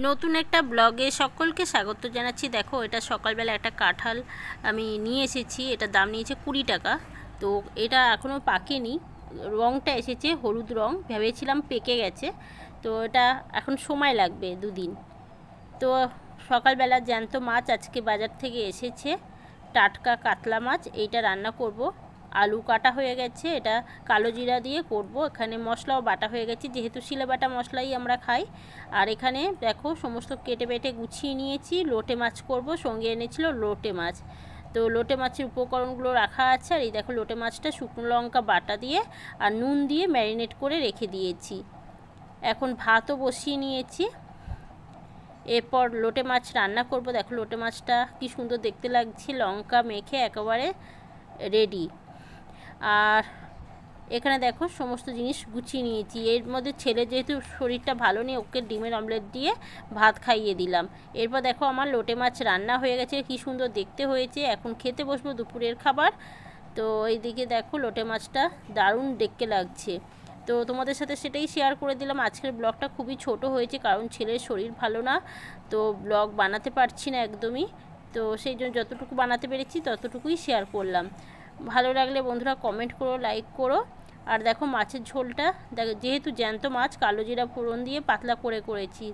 নতুন একটা ব্লগে সকলকে স্বাগত জানাচ্ছি। দেখো, এটা সকালবেলা একটা কাঁঠাল আমি নিয়ে এসেছি। এটা দাম নিয়েছে 20 টাকা। তো এটা এখনও পাকেনি, রঙটা এসেছে হলুদ রঙ, ভেবেছিলাম পেকে গেছে। তো এটা এখন সময় লাগবে 2 দিন। তো সকালবেলা জ্যান্ত মাছ আজকে বাজার থেকে এসেছে, টাটকা কাতলা মাছ। এইটা রান্না করব। আলু কাটা হয়ে গেছে, এটা কালো জিরা দিয়ে করব। এখানে মশলাও বাটা হয়ে গেছে, যেহেতু শিলে বাটা মশলাই আমরা খাই। আর এখানে দেখো সমস্ত কেটে বেটে গুছিয়ে নিয়েছি। লোটে মাছ করব, সঙ্গে এনেছিল লোটে মাছ। তো লোটে মাছের উপকরণগুলো রাখা আছে। আর এই দেখো, লোটে মাছটা শুকনো লঙ্কা বাটা দিয়ে আর নুন দিয়ে ম্যারিনেট করে রেখে দিয়েছি। এখন ভাতও বসিয়ে নিয়েছি। এরপর লোটে মাছ রান্না করব। দেখো লোটে মাছটা কি সুন্দর দেখতে লাগছে, লঙ্কা মেখে একেবারে রেডি। আর এখানে দেখো সমস্ত জিনিস গুছিয়ে নিয়েছি। এর মধ্যে ছেলে যেহেতু শরীরটা ভালো নেই, ওকে ডিমের অমলেট দিয়ে ভাত খাইয়ে দিলাম। এরপর দেখো আমার লোটে মাছ রান্না হয়ে গেছে, কি সুন্দর দেখতে হয়েছে। এখন খেতে বসবো দুপুরের খাবার। তো এইদিকে দেখো লোটে মাছটা দারুণ দেখতে লাগছে। তো তোমাদের সাথে সেটাই শেয়ার করে দিলাম। আজকের ব্লগটা খুবই ছোট হয়েছে, কারণ ছেলের শরীর ভালো না, তো ব্লগ বানাতে পারছি না একদমই। তো সেই জন্য যতটুকু বানাতে পেরেছি ততটুকুই শেয়ার করলাম। ভালো লাগলে বন্ধুরা কমেন্ট করো, লাইক করো। আর দেখো মাছের ঝোলটা, দেখো যেহেতু জ্যান্ত মাছ, কালো জিরা ফোড়ন দিয়ে পাতলা করে করেছি।